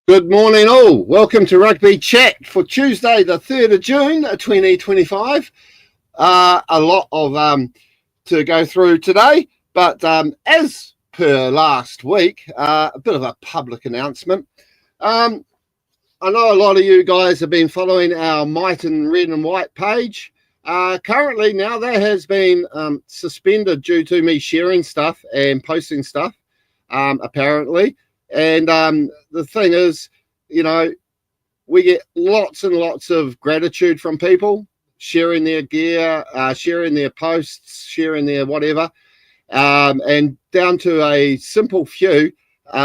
Good morning all. Welcome to Rugby Chat for Tuesday the 3rd of June 2025. A lot of to go through today, but as per last week, a bit of a public announcement. I know a lot of you guys have been following our Might and Red and White page. Currently now that has been suspended due to me sharing stuff and posting stuff, apparently. And the thing is, you know, we get lots and lots of gratitude from people sharing their gear, sharing their posts, sharing their whatever. And down to a simple few, they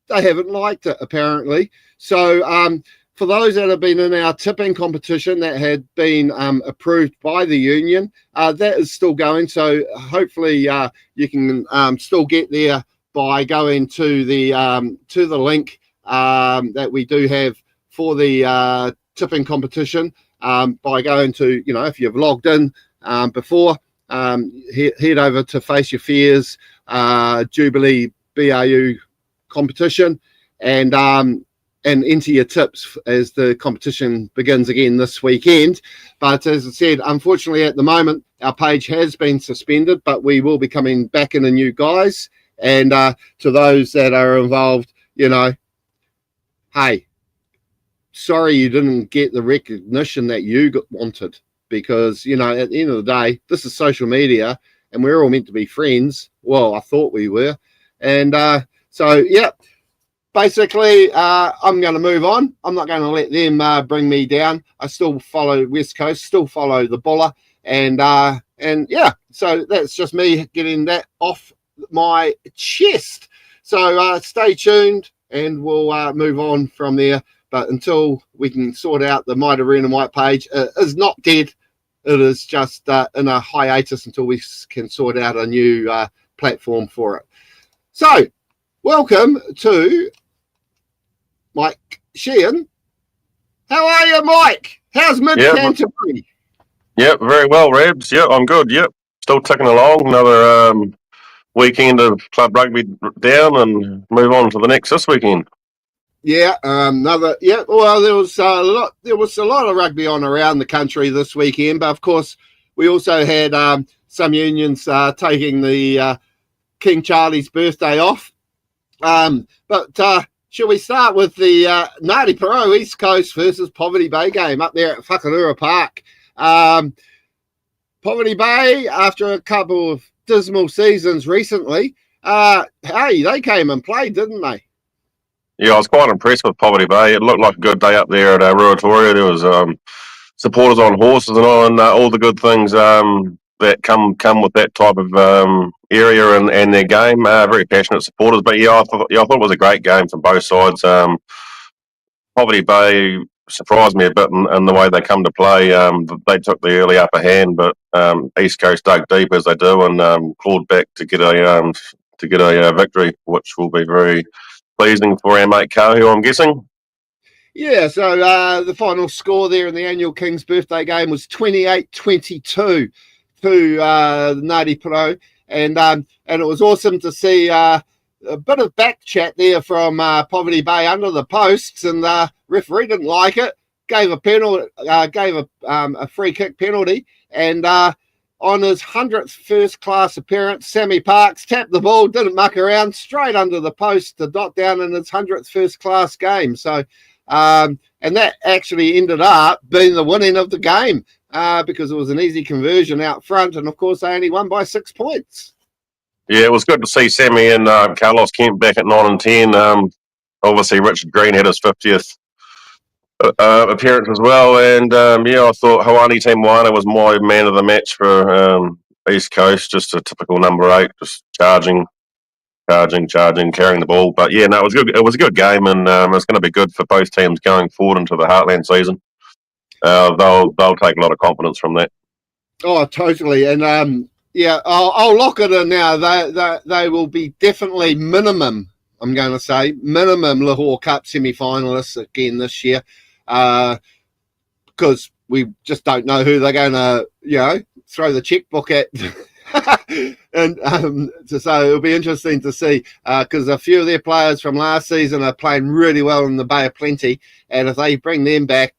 haven't liked it, apparently. So for those that have been in our tipping competition that had been approved by the union, that is still going. So hopefully you can still get there by going to the link that we do have for the tipping competition, by going to, you know, if you've logged in before, head over to Face Your Fears Jubilee BRU competition and enter your tips as the competition begins again this weekend. But as I said, unfortunately at the moment our page has been suspended, but we will be coming back in anew, guys. And to those that are involved, you know, hey, sorry you didn't get the recognition that you wanted, because, you know, at the end of the day, this is social media and we're all meant to be friends. Well, I thought we were. And so, yeah, basically, I'm going to move on. I'm not going to let them bring me down. I still follow West Coast, still follow the Buller. And yeah, so that's just me getting that off my chest. So stay tuned and we'll move on from there. But until we can sort out the Might Arena White page, is not dead. It is just in a hiatus until we can sort out a new platform for it. So welcome to Mike Sheehan. How are you, Mike? How's Mid-Canterbury? Yep, very well, Rebs. Yep, I'm good. Yep, still ticking along. Another weekend of club rugby down, and move on to the next this weekend. Yeah, yeah. Well, there was a lot of rugby on around the country this weekend, but of course we also had some unions taking the King Charlie's birthday off. But shall we start with the Ngāti Porou East Coast versus Poverty Bay game up there at Whakarua Park? Poverty Bay, after a couple of dismal seasons recently, hey, they came and played, didn't they? Yeah, I was quite impressed with Poverty Bay. It looked like a good day up there at Ruatoria. There was supporters on horses and all the good things that come with that type of area and their game. Very passionate supporters. But yeah, I thought it was a great game from both sides. Poverty Bay surprised me a bit in the way they come to play. They took the early upper hand, but East Coast dug deep as they do and clawed back to get a victory, which will be very pleasing for our mate Kahu, I'm guessing. Yeah, so the final score there in the annual King's birthday game was 28-22 to Ngāti Porou, and it was awesome to see a bit of back chat there from Poverty Bay under the posts, and the referee didn't like it, gave a penalty, gave a free kick penalty, and on his 100th first-class appearance, Sammy Parks tapped the ball, didn't muck around, straight under the post to dot down in his 100th first-class game. So, and that actually ended up being the winning of the game because it was an easy conversion out front, and of course they only won by 6 points. Yeah, it was good to see Sammy and Carlos Kemp back at 9 and 10. Obviously, Richard Green had his 50th appearance as well, and yeah, I thought Hawani Te Moana was my man of the match for East Coast. Just a typical number 8, just charging, carrying the ball. But yeah, no, it was good. It was a good game, and it's going to be good for both teams going forward into the Heartland season. They'll take a lot of confidence from that. Oh, totally, and yeah, I'll lock it in now. They will be definitely minimum. I'm going to say minimum Lahore Cup semi-finalists again this year. Because we just don't know who they're going to, you know, throw the checkbook at And so it'll be interesting to see because a few of their players from last season are playing really well in the Bay of Plenty, and if they bring them back,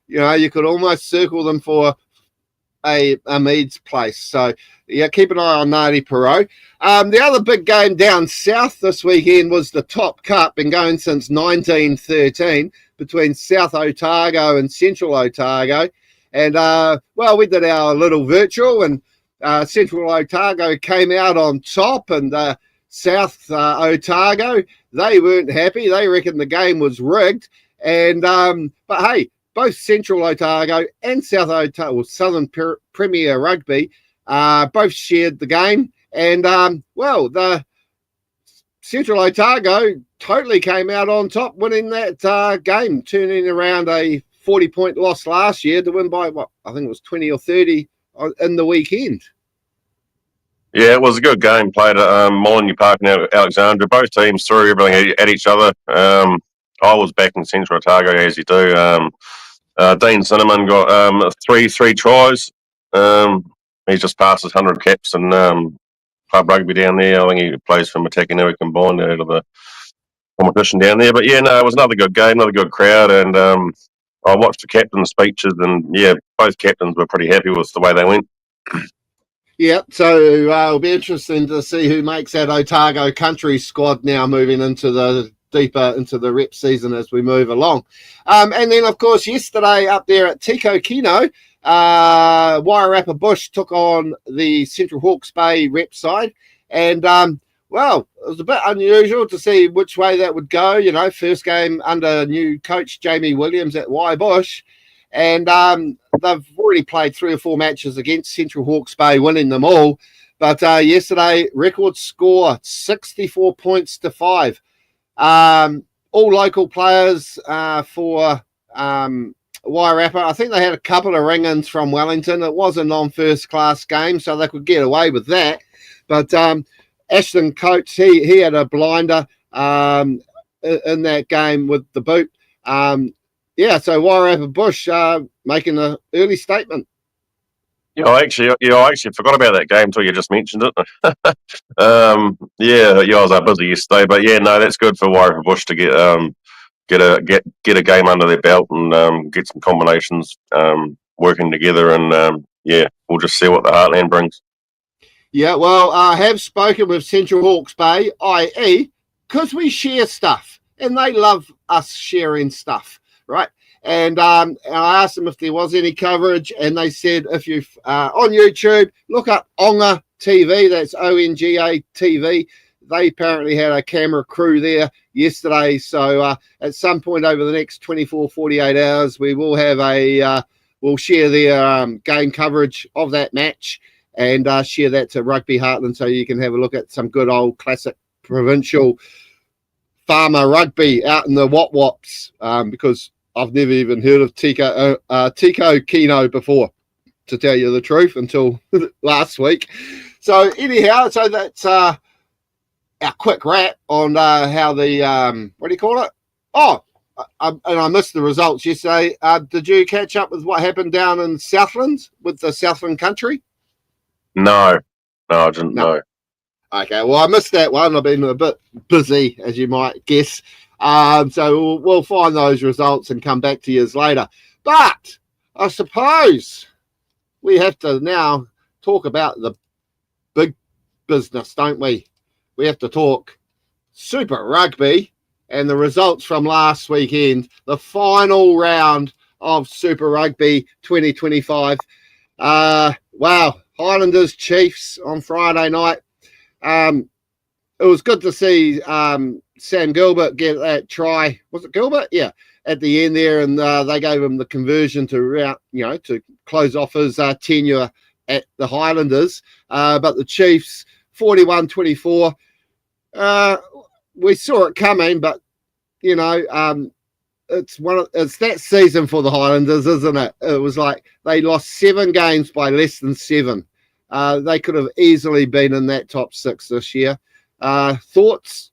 you could almost circle them for a Meads place. So yeah, keep an eye on Ngāti Porou. The other big game down south this weekend was the Top Cup, been going since 1913 between South Otago and Central Otago. And we did our little virtual, and Central Otago came out on top, and South Otago, they weren't happy. They reckoned the game was rigged. And but hey, both Central Otago and South Otago, or Southern Premier Rugby, both shared the game. And, the Central Otago totally came out on top, winning that game, turning around a 40-point loss last year to win by, I think it was 20 or 30 in the weekend. Yeah, it was a good game played at Molyneux Park in Alexandria. Both teams threw everything at each other. I was back in Central Otago, as you do. Dean Cinnamon got three tries. He just passed his 100 caps in club rugby down there. I think he plays for Matakanui combined out of the competition down there. But yeah, no, it was another good game, another good crowd, and I watched the captain's speeches, and yeah, both captains were pretty happy with the way they went. Yeah, so it'll be interesting to see who makes that Otago country squad now moving into the deeper into the rep season as we move along. And then, of course, yesterday up there at Tico Kino, Wairarapa Bush took on the Central Hawke's Bay rep side. And, it was a bit unusual to see which way that would go. First game under new coach Jamie Williams at Bush. And they've already played 3 or 4 matches against Central Hawke's Bay, winning them all. But yesterday, record score, 64 points to 5. All local players for Wairarapa. I think they had a couple of ring-ins from Wellington. It was a non-first class game, so they could get away with that. But Ashton Coates, he had a blinder in that game with the boot. So Wairarapa Bush making an early statement. I actually forgot about that game until you just mentioned it. I was busy yesterday, but yeah, no, that's good for Wairarapa Bush to get a game under their belt and get some combinations working together, and we'll just see what the Heartland brings. Yeah, well, I have spoken with Central Hawke's Bay, i.e., because we share stuff, and they love us sharing stuff, right? And I asked them if there was any coverage, and they said if you on YouTube, look up Onga TV, that's ONGA TV. They apparently had a camera crew there yesterday, so at some point over the next 24, 48 hours, we will have we'll share their game coverage of that match and share that to Rugby Heartland, so you can have a look at some good old classic provincial farmer rugby out in the Wops, because I've never even heard of Tico Kino before, to tell you the truth, until last week. So anyhow, so that's our quick wrap on how the, what do you call it? And I missed the results yesterday. Did you catch up with what happened down in Southland with the Southland country? No, I didn't know. Okay, well, I missed that one. I've been a bit busy, as you might guess. So we'll find those results and come back to you later. But I suppose we have to now talk about the big business, don't we? We have to talk Super Rugby and the results from last weekend, the final round of Super Rugby 2025. Wow, Highlanders Chiefs on Friday night. It was good to see Sam Gilbert get that try. Was it Gilbert? Yeah, at the end there, and they gave him the conversion to close off his tenure at the Highlanders. But the Chiefs, 41-24. We saw it coming, but it's that season for the Highlanders, isn't it? It was like they lost 7 games by less than 7. They could have easily been in that top 6 this year. Thoughts?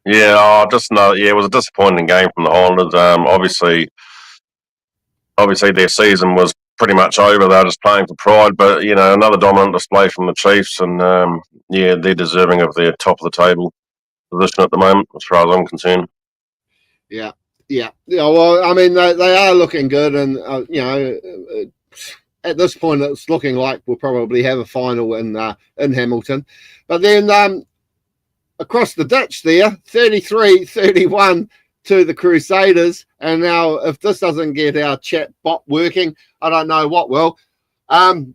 Yeah, it was a disappointing game from the Highlanders. Obviously their season was pretty much over. They're just playing for pride. But, another dominant display from the Chiefs. And, they're deserving of their top of the table position at the moment, as far as I'm concerned. Yeah. Well, I mean, they are looking good. And, at this point, it's looking like we'll probably have a final in Hamilton. But then across the ditch there, 33-31 to the Crusaders. And now, if this doesn't get our chat bot working, I don't know what will. The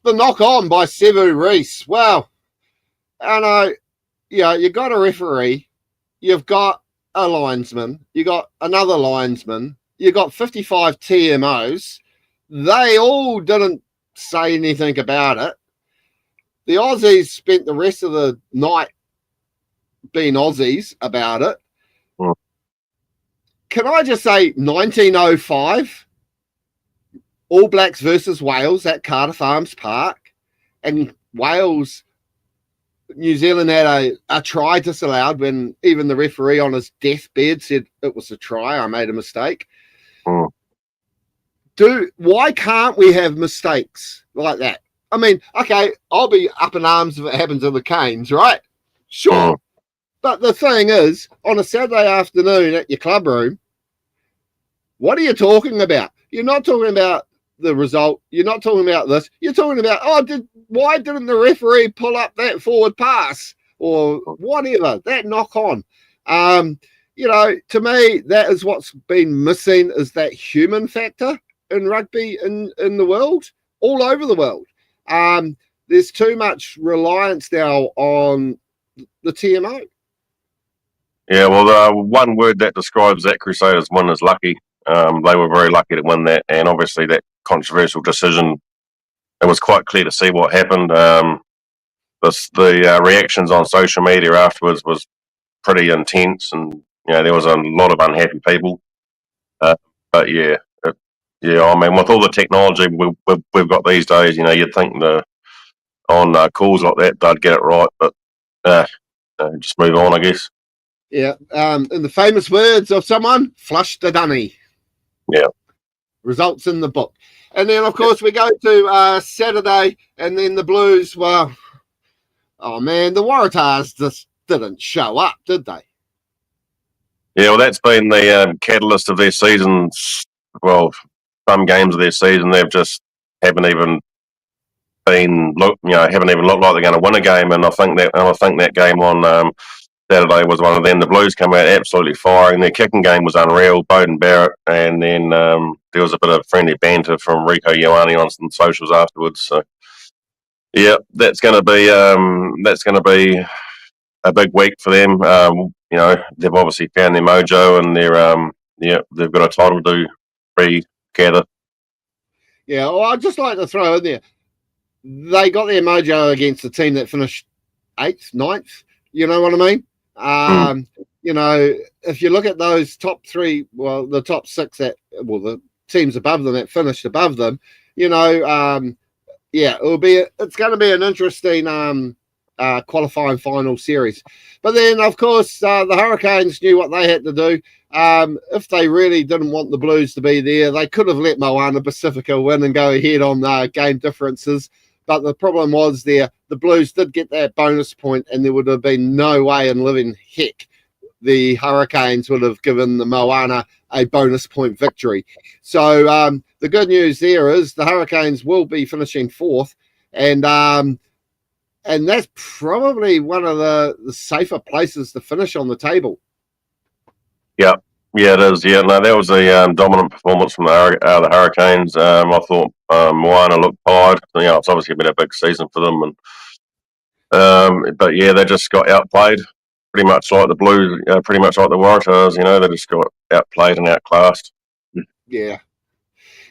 knock on by Sevu Reece. Well, I know, you got a referee, you've got a linesman, you got another linesman, you got 55 TMOs. They all didn't say anything about it. The Aussies spent the rest of the night being Aussies about it. Can I just say 1905, All Blacks versus Wales at Cardiff Arms Park, and Wales, New Zealand had a try disallowed when even the referee on his deathbed said it was a try. I made a mistake. Why can't we have mistakes like that? I mean, okay, I'll be up in arms if it happens in the Canes, right? Sure. But the thing is, on a Saturday afternoon at your club room, what are you talking about? You're not talking about the result. You're not talking about this. You're talking about, why didn't the referee pull up that forward pass or whatever, that knock on? To me, that is what's been missing, is that human factor in rugby in the world, all over the world. There's too much reliance now on the TMO. Yeah, well, one word that describes that Crusaders win is lucky. They were very lucky to win that, and obviously that controversial decision, it was quite clear to see what happened. The reactions on social media afterwards was pretty intense, and there was a lot of unhappy people. But I mean, with all the technology we've got these days, you'd think on calls like that they'd get it right, but just move on, I guess. Yeah, in the famous words of someone, flush the dunny. Yeah. Results in the book. And then, of course, we go to Saturday, and then the Blues, well, oh, man, the Waratahs just didn't show up, did they? Yeah, well, that's been the catalyst of their season. Well, some games of their season, they've just haven't even looked like they're going to win a game. And I think that game on Saturday was one of them. The Blues came out absolutely firing. Their kicking game was unreal. Bowden Barrett, and then there was a bit of friendly banter from Rico Ioane on some socials afterwards. So, yeah, that's going to be a big week for them. They've obviously found their mojo, and they've got a title to regather. Yeah, well, I'd just like to throw in there, they got their mojo against the team that finished 8th, 9th. You know what I mean? If you look at those top three, well, the top six the teams above them that finished above them, it's going to be an interesting qualifying final series. But then, of course, the Hurricanes knew what they had to do. If they really didn't want the Blues to be there, they could have let Moana Pacifica win and go ahead on game differences. But the problem was the Blues did get that bonus point, and there would have been no way in living heck the Hurricanes would have given the Moana a bonus point victory. So the good news there is the Hurricanes will be finishing 4th, and that's probably one of the safer places to finish on the table. Yeah, it is. Yeah, no, that was a dominant performance from the Hurricanes. I thought Moana looked tired. It's obviously been a big season for them, but they just got outplayed, pretty much like the Blues, pretty much like the Waratahs. They just got outplayed and outclassed. Yeah.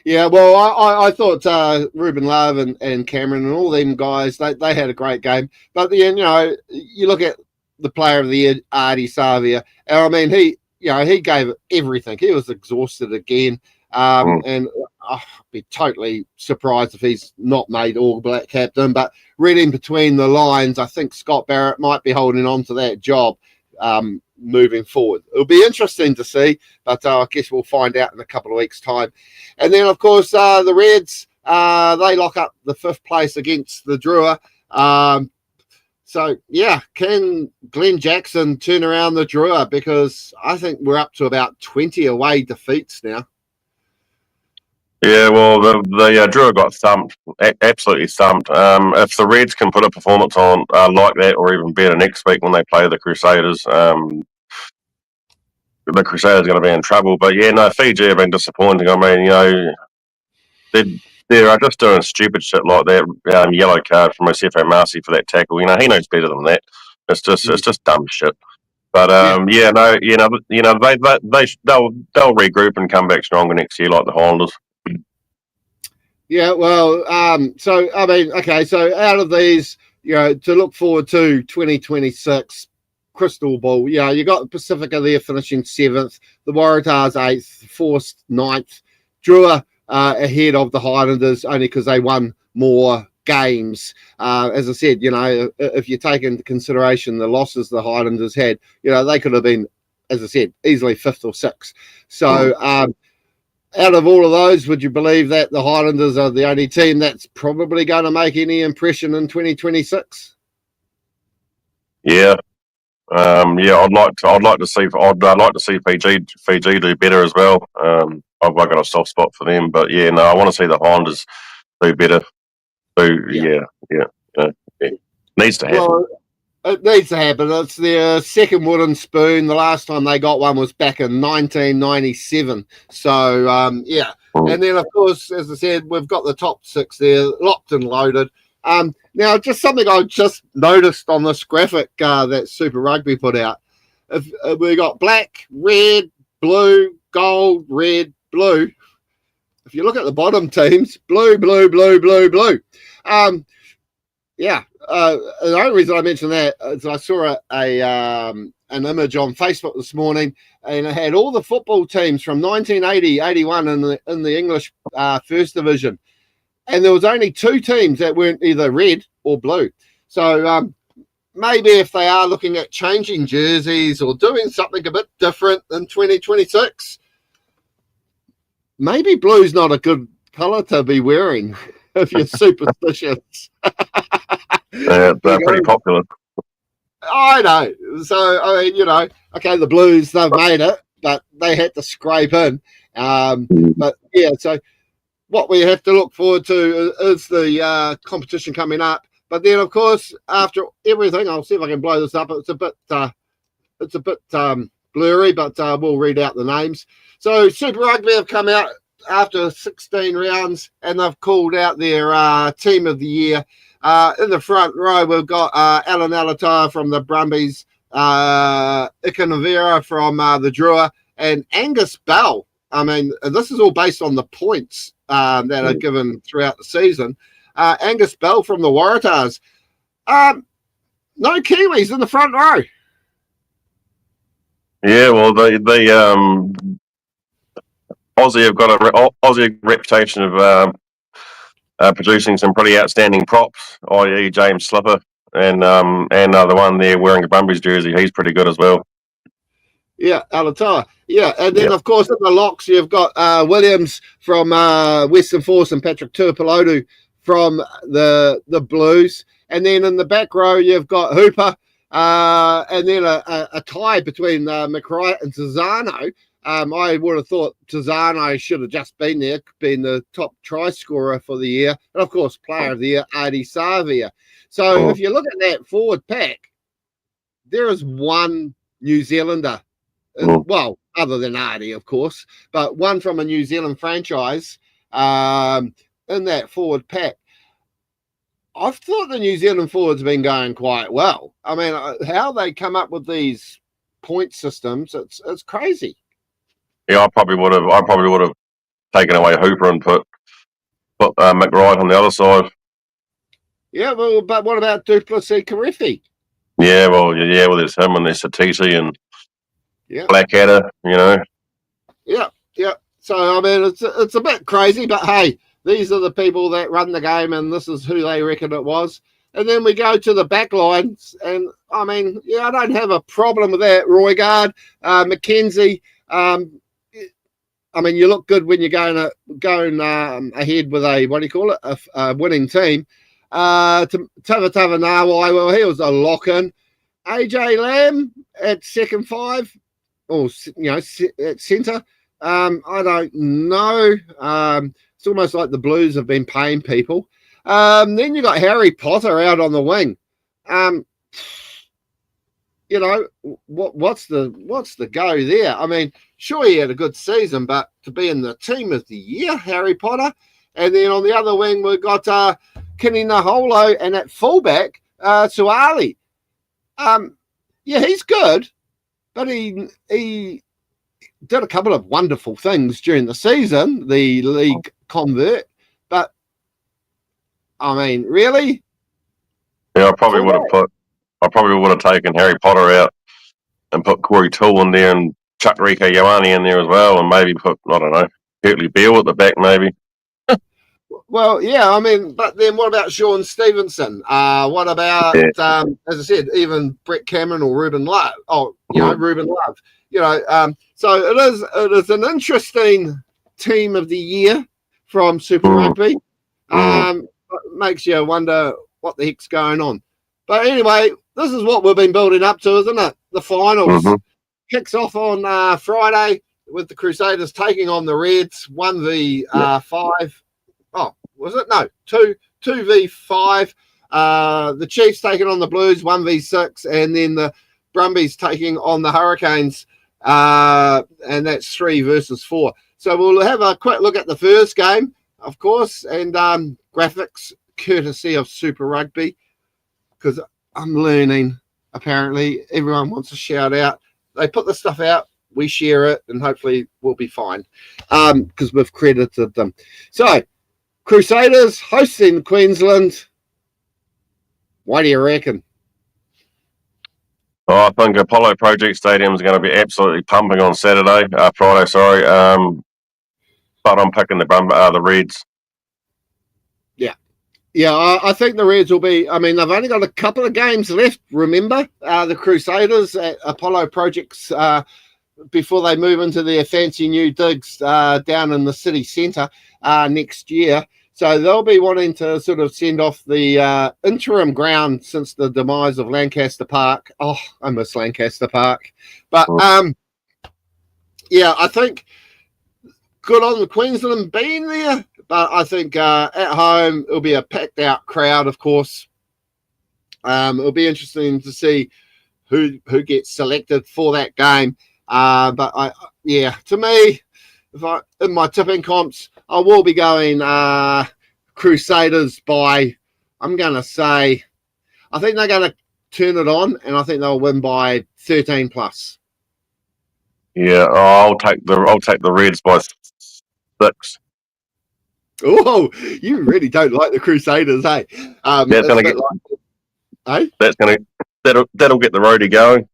Yeah, well, I thought Ruben Love and Cameron and all them guys, they had a great game. But then, you look at the player of the year, Artie Savia, and I mean, he gave it everything. He was exhausted again. And I'd be totally surprised if he's not made All Black captain. But reading between the lines, I think Scott Barrett might be holding on to that job moving forward. It'll be interesting to see, but I guess we'll find out in a couple of weeks' time. And then, of course, the Reds, They lock up the 5th place against the Drua. So, yeah, can Glenn Jackson turn around the Drua? Because I think we're up to about 20 away defeats now. Yeah, well, the Drua got thumped, absolutely thumped. If the Reds can put a performance on like that, or even better next week when they play the Crusaders, the Crusaders are going to be in trouble. But yeah, no, Fiji have been disappointing. I mean, they're just doing stupid shit like that. Yellow card from Josefo Marcy for that tackle. He knows better than that. It's just dumb shit. But they'll regroup and come back stronger next year like the Highlanders. Yeah, well, so I mean, okay, so out of these, to look forward to 2026, crystal ball, you got Pacifica there finishing 7th, the Waratahs 8th, Force 9th, Drua ahead of the Highlanders only because they won more games. As I said, if you take into consideration the losses the Highlanders had, they could have been, as I said, easily 5th or 6th. So, out of all of those, would you believe that the Highlanders are the only team that's probably going to make any impression in 2026? Yeah, I'd like to see Fiji do better as well. I've got a soft spot for them, but yeah, no, I want to see the Highlanders do better. Yeah. Needs to happen. Well, it needs to happen. It's their second wooden spoon. The last time they got one was back in 1997. So, And then, of course, as I said, we've got the top 6 there, locked and loaded. Now, just something I just noticed on this graphic that Super Rugby put out. If we got black, red, blue, gold, red, blue. If you look at the bottom teams, blue, blue, blue, blue, blue. The only reason I mentioned that is I saw an image on Facebook this morning, and it had all the football teams from 1980, 81 in the English First Division, and there was only 2 teams that weren't either red or blue. So maybe if they are looking at changing jerseys or doing something a bit different in 2026, maybe blue's not a good colour to be wearing if you're superstitious. They're pretty popular. I know. So, I mean, okay, the Blues, they've made it, but they had to scrape in. But, yeah, so what we have to look forward to is the competition coming up. But then, of course, after everything, I'll see if I can blow this up. It's a bit blurry, but we'll read out the names. So, Super Rugby have come out after 16 rounds, and they've called out their team of the year. In the front row, we've got Alan Alatar from the Brumbies, Ikanavera from the Drua, and Angus Bell. I mean, this is all based on the points that are given throughout the season. Angus Bell from the Waratahs. No Kiwis in the front row. Yeah, well, they Aussie have got a Aussie reputation of producing some pretty outstanding props, i.e. James Slipper, and the one there wearing a Brumbies jersey, he's pretty good as well. Yeah, Alatar. Yeah, and then, of course, in the locks, you've got Williams from Western Force and Patrick Tuipulotu from the Blues. And then in the back row, you've got Hooper, and then a tie between McRae and Tizano. I would have thought Tizano should have just been there, been the top try scorer for the year. And, of course, player of the year, Adi Savia. So if you look at that forward pack, there is one New Zealander, well, other than Adi, of course, but one from a New Zealand franchise in that forward pack. I've thought the New Zealand forwards have been going quite well. I mean, how they come up with these point systems, it's crazy. Yeah, I probably would have taken away Hooper and put McRae on the other side. Yeah, well, but what about Duplessis Karefi? Yeah, well, there's him and there's Satisi and Blackadder, Yeah. So, I mean, it's a bit crazy, but hey, these are the people that run the game, and this is who they reckon it was. And then we go to the back lines, and, I mean, I don't have a problem with that. Roygaard, McKenzie, I mean, you look good when you're going ahead with a winning team. Tava Nawai, well, he was a lock-in. AJ Lamb at second five, or at centre. I don't know. It's almost like the Blues have been paying people. Then you got Harry Potter out on the wing. What's the go there? I mean, sure, he had a good season, but to be in the team of the year, Harry Potter. And then on the other wing, we've got Kini Naholo, and at fullback, Suali. He's good, but he did a couple of wonderful things during the season, the league convert. But, I mean, really? Yeah, I probably would have taken Harry Potter out and put Corey Toole in there and chuck Rico Ioane in there as well, and maybe put, I don't know, Kirtley Beale at the back maybe. Well, yeah, I mean, but then what about Sean Stevenson? What about, as I said, even Brett Cameron or Ruben Love? Ruben Love. So it is an interesting team of the year from Super Rugby. Makes you wonder what the heck's going on. But anyway, this is what we've been building up to, isn't it? The finals kicks off on Friday with the Crusaders taking on the Reds, 1v5. Oh, was it? No, 2v5. The Chiefs taking on the Blues, 1v6, and then the Brumbies taking on the Hurricanes, and that's 3 versus 4. So we'll have a quick look at the first game, of course, and graphics courtesy of Super Rugby, because I'm learning. Apparently, everyone wants a shout out. They put the stuff out, we share it, and hopefully we'll be fine because we've credited them. So, Crusaders hosting Queensland. What do you reckon? Oh, I think Apollo Project Stadium is going to be absolutely pumping on Friday, sorry. But I'm picking the Reds. Yeah, I think the Reds will be. I mean, they've only got a couple of games left. Remember, the Crusaders at Apollo Projects before they move into their fancy new digs down in the city centre next year. So they'll be wanting to sort of send off the interim ground since the demise of Lancaster Park. Oh, I miss Lancaster Park. But, I think good on the Queensland being there. But I think at home, it'll be a packed-out crowd, of course. It'll be interesting to see who gets selected for that game. To me, in my tipping comps, I will be going Crusaders by, I'm going to say, I think they're going to turn it on, and I think they'll win by 13 plus. Yeah, I'll take the Reds by 6. Oh, you really don't like the Crusaders, hey? That'll get the roadie going.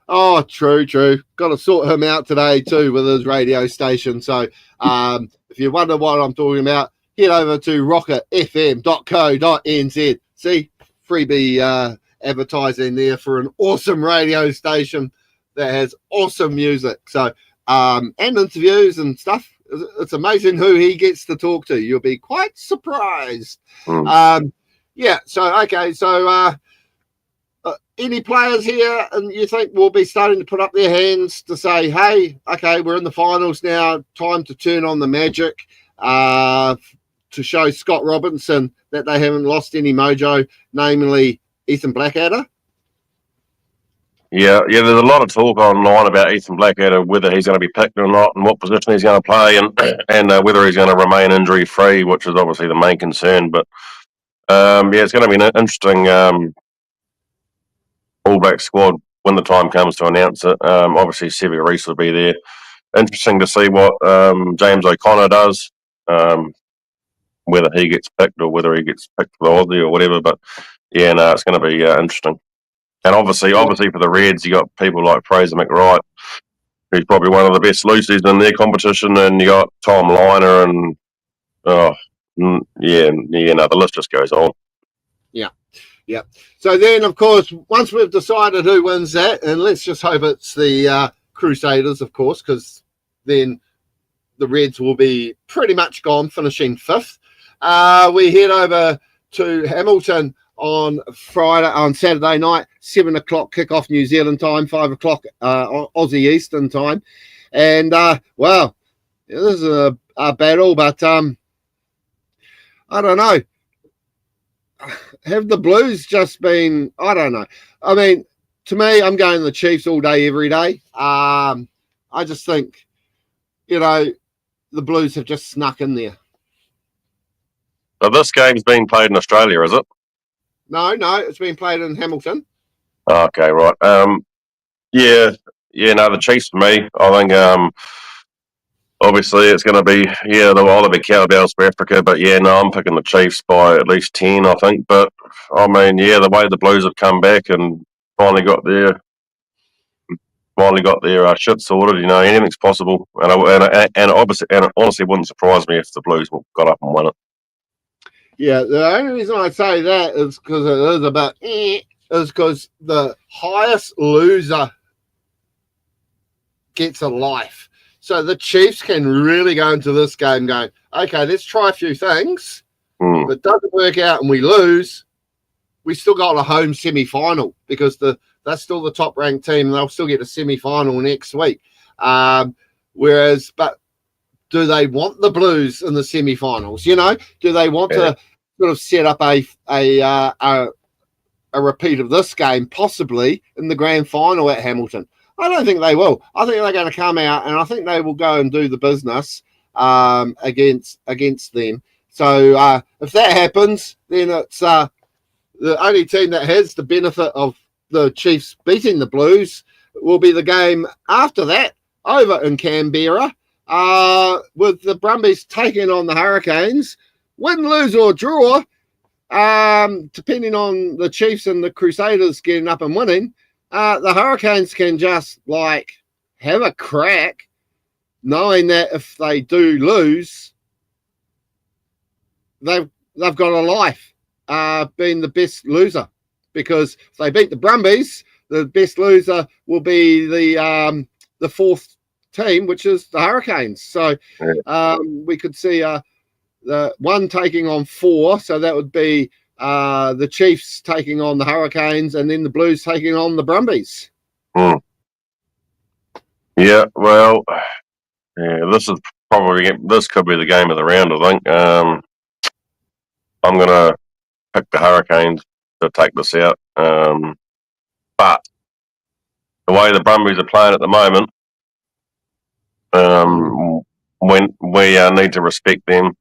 Oh, true. Got to sort him out today too with his radio station. So if you wonder what I'm talking about, head over to rocketfm.co.nz. See, freebie advertising there for an awesome radio station that has awesome music. So and interviews and stuff. It's amazing who he gets to talk to. You'll be quite surprised. So any players here and you think will be starting to put up their hands to say, hey, okay, we're in the finals now, time to turn on the magic to show Scott Robinson that they haven't lost any mojo, namely Ethan Blackadder? Yeah, there's a lot of talk online about Ethan Blackadder, whether he's going to be picked or not, and what position he's going to play, and whether he's going to remain injury-free, which is obviously the main concern. But, it's going to be an interesting All-Black squad when the time comes to announce it. Obviously, Sevi Reese will be there. Interesting to see what James O'Connor does, whether he gets picked or whether he gets picked for the Aussie or whatever. But, it's going to be interesting. And obviously for the Reds, you got people like Fraser McWright, who's probably one of the best loosies in their competition, and you got Tom Liner, and the list just goes on. Yeah. So then, of course, once we've decided who wins that, and let's just hope it's the Crusaders, of course, because then the Reds will be pretty much gone, finishing 5th. We head over to Hamilton on Saturday night, 7 o'clock kickoff New Zealand time, 5 o'clock Aussie Eastern time. And, wow, this is a battle, but I don't know. Have the Blues just been, I don't know. I mean, to me, I'm going the Chiefs all day, every day. I just think, the Blues have just snuck in there. So this game's being played in Australia, is it? No, it's been played in Hamilton. Okay, right. The Chiefs for me. I think obviously it's going to be, they'll either be cowbells for Africa, but I'm picking the Chiefs by at least 10, I think. But I mean, the way the Blues have come back and finally got their shit sorted, anything's possible. And it honestly wouldn't surprise me if the Blues got up and won it. Yeah, the only reason I say that is because it is a bit is because the highest loser gets a life. So the Chiefs can really go into this game going, okay, let's try a few things. If it doesn't work out and we lose, we still got a home semi-final because that's still the top-ranked team and they'll still get a semi-final next week. But do they want the Blues in the semi-finals? Do they want to sort of set up a repeat of this game, possibly in the grand final at Hamilton? I don't think they will. I think they're going to come out and I think they will go and do the business against them. So if that happens, then it's the only team that has the benefit of the Chiefs beating the Blues will be the game after that over in Canberra. With the Brumbies taking on the Hurricanes, win, lose or draw, depending on the Chiefs and the Crusaders getting up and winning, the Hurricanes can just have a crack, knowing that if they do lose, they've got a life, being the best loser. Because if they beat the Brumbies, the best loser will be the fourth team, which is the Hurricanes. So we could see the one taking on 4, so that would be the Chiefs taking on the Hurricanes, and then the Blues taking on the Brumbies. Yeah, well, this could be the game of the round, I think. I'm gonna pick the Hurricanes to take this out, but the way the Brumbies are playing at the moment, when we need to respect them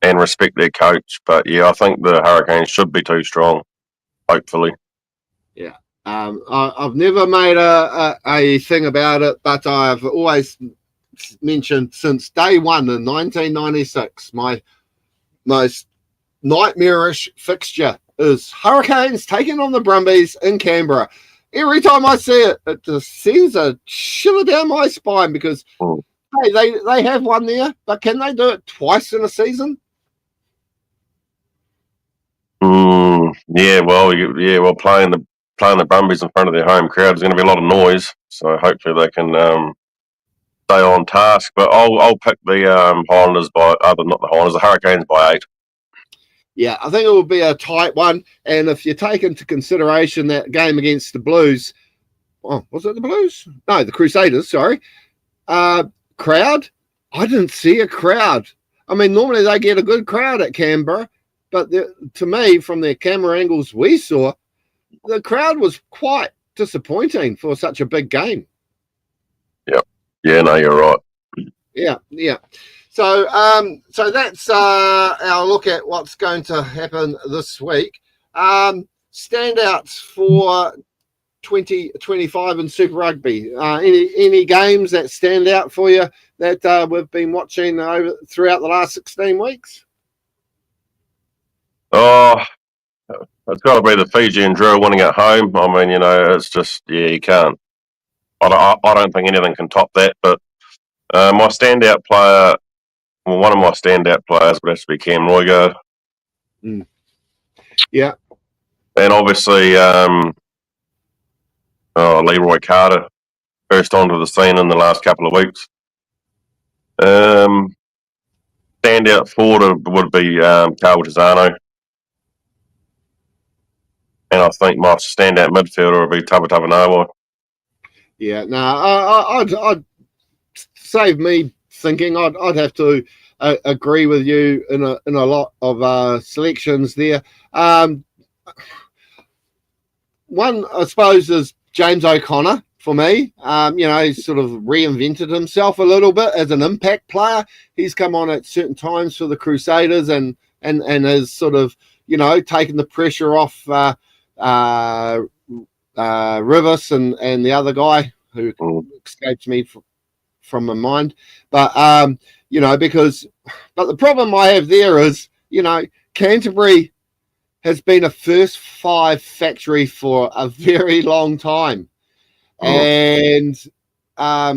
and respect their coach. But I think the Hurricanes should be too strong, hopefully. Yeah. I've never made a thing about it, but I've always mentioned since day one in 1996, my most nightmarish fixture is Hurricanes taking on the Brumbies in Canberra. Every time I see it, it just sends a shiver down my spine because hey, they have one there, but can they do it twice in a season? Well, playing the Brumbies in front of their home crowd is going to be a lot of noise, so hopefully they can stay on task. But I'll pick the Highlanders the Hurricanes by 8. Yeah, I think it will be a tight one. And if you take into consideration that game against the Blues, was it the Blues? No, the Crusaders, sorry. Crowd? I didn't see a crowd. I mean, normally they get a good crowd at Canberra, but to me, from the camera angles we saw, the crowd was quite disappointing for such a big game. Yep. Yeah, no, you're right. Yeah. So that's our look at what's going to happen this week. Standouts for 2025 in Super Rugby. Any games that stand out for you that we've been watching throughout the last 16 weeks? Oh, it's got to be the Fijian drill winning at home. I mean, it's just, you can't. I don't think anything can top that. But my standout player, one of my standout players would have to be Cam Roygaard. Yeah. And obviously, Leroy Carter burst onto the scene in the last couple of weeks. Standout forward would be Carl Tizano. And I think my standout midfielder would be Tava Tavanawa. Yeah, no, I'd save me thinking. I'd have to agree with you in a lot of selections there. One, I suppose, is James O'Connor for me. He's sort of reinvented himself a little bit as an impact player. He's come on at certain times for the Crusaders and has sort of, taken the pressure off Rivas and the other guy who escapes me from my mind. But, but the problem I have there is, Canterbury has been a first five factory for a very long time. And, I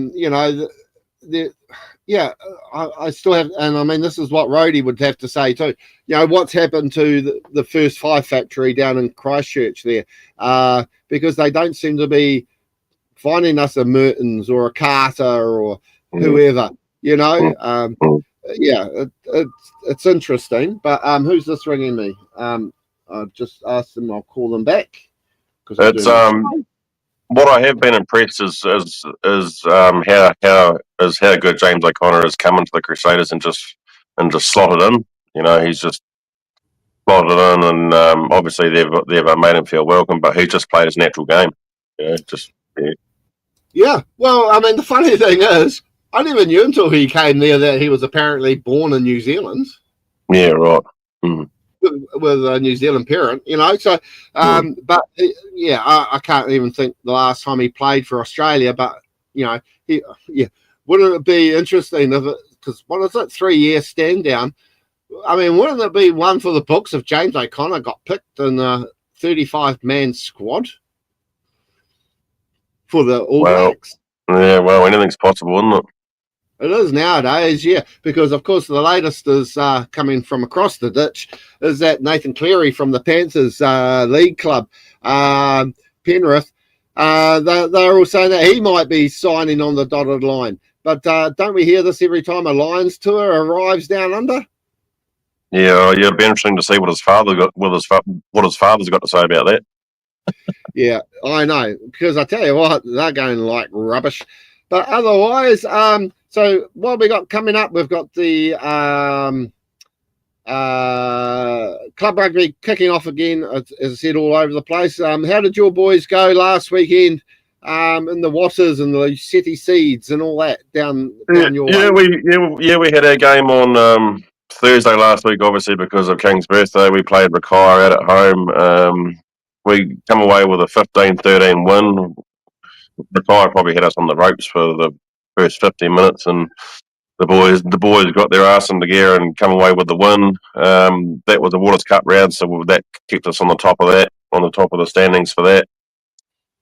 still have, and I mean, this is what Rhodey would have to say too. What's happened to the first five factory down in Christchurch there? Because they don't seem to be finding us a Mertens or a Carter or whoever, it's interesting. But who's this ringing me? I've just asked them. I'll call them back. It's what I have been impressed is how good James O'Connor has come into the Crusaders and just slotted in. He's just slotted in, and obviously they've made him feel welcome. But he just played his natural game. Yeah. Well, I mean, the funny thing is, I never knew until he came there that he was apparently born in New Zealand. Yeah. Right. Mm. With a New Zealand parent, so but I can't even think the last time he played for Australia, but wouldn't it be interesting if it, because what is it, 3 year stand down? I mean, wouldn't it be one for the books if James O'Connor got picked in a 35-man squad for the All Blacks? Yeah, well, anything's possible, isn't it? It is nowadays, yeah, because, of course, the latest is coming from across the ditch is that Nathan Cleary from the Panthers League Club, Penrith, they're all saying that he might be signing on the dotted line. But don't we hear this every time a Lions tour arrives down under? Yeah, it'd be interesting to see what his father's got to say about that. Yeah, I know, because I tell you what, they're going like rubbish. But otherwise, so what we got coming up, we've got the club rugby kicking off again, as I said, all over the place. How did your boys go last weekend in the Watters and the Seti Seeds and all that down your way? We had our game on Thursday last week, obviously, because of King's birthday. We played Rakaya out at home. We come away with a 15-13 win. Rakaya probably had us on the ropes for the first 15 minutes, and the boys got their arse into gear and come away with the win. That was the Waters Cup round, so that kept us on the top of the standings for that.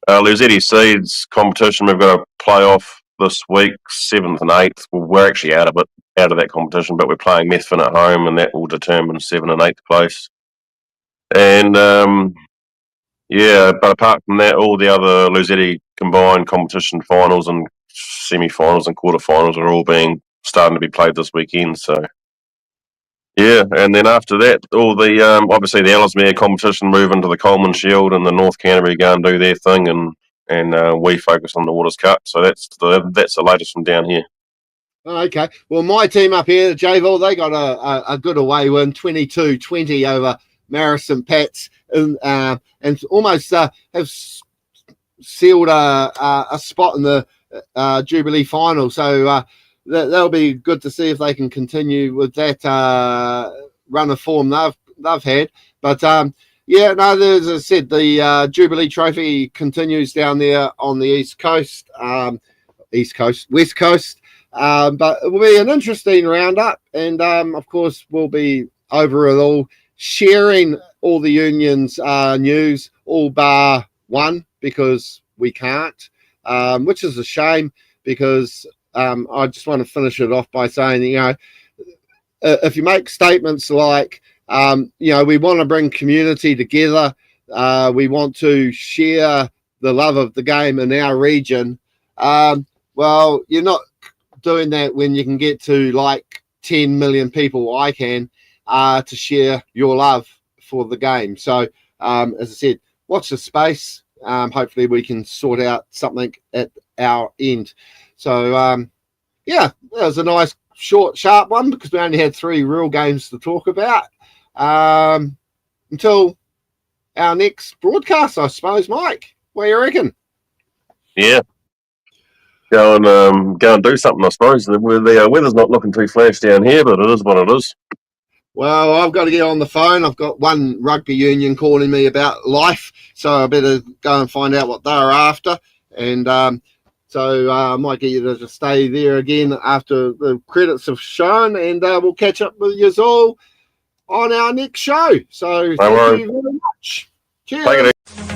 Luzeti Seeds competition, we've got a playoff this week, 7th and 8th. We're actually out of that competition, but we're playing Methven at home, and that will determine 7th and 8th place. And but apart from that, all the other Luzeti combined competition finals and semi-finals and quarter-finals are all starting to be played this weekend. So, yeah, and then after that, all the obviously the Ellesmere competition move into the Coleman Shield, and the North Canterbury go and do their thing, and we focus on the Waters Cup. So that's the latest from down here. Okay, well, my team up here, Jayville, they got a good away win, 22-20 over Marist St. Pat's, and almost have sealed a spot in the Jubilee final. So that'll be good to see if they can continue with that run of form they've had. But as I said, the Jubilee Trophy continues down there on the West Coast. But it will be an interesting roundup, and of course we'll be over it all, sharing all the unions' news, all bar one, because we can't, which is a shame, because I just want to finish it off by saying, if you make statements like, we want to bring community together, we want to share the love of the game in our region, well, you're not doing that when you can get to like 10 million people, I can, to share your love for the game. So, as I said, watch the space. Hopefully we can sort out something at our end. So, yeah, that was a nice, short, sharp one because we only had 3 real games to talk about. Until our next broadcast, I suppose, Mike. What do you reckon? Yeah. Go and do something, I suppose. The weather's not looking too flash down here, but it is what it is. Well, I've got to get on the phone. I've got one rugby union calling me about life, so I better go and find out what they're after. And so I might get you to just stay there again after the credits have shown, and we'll catch up with you all on our next show. So thank you very much. Cheers. Take it easy.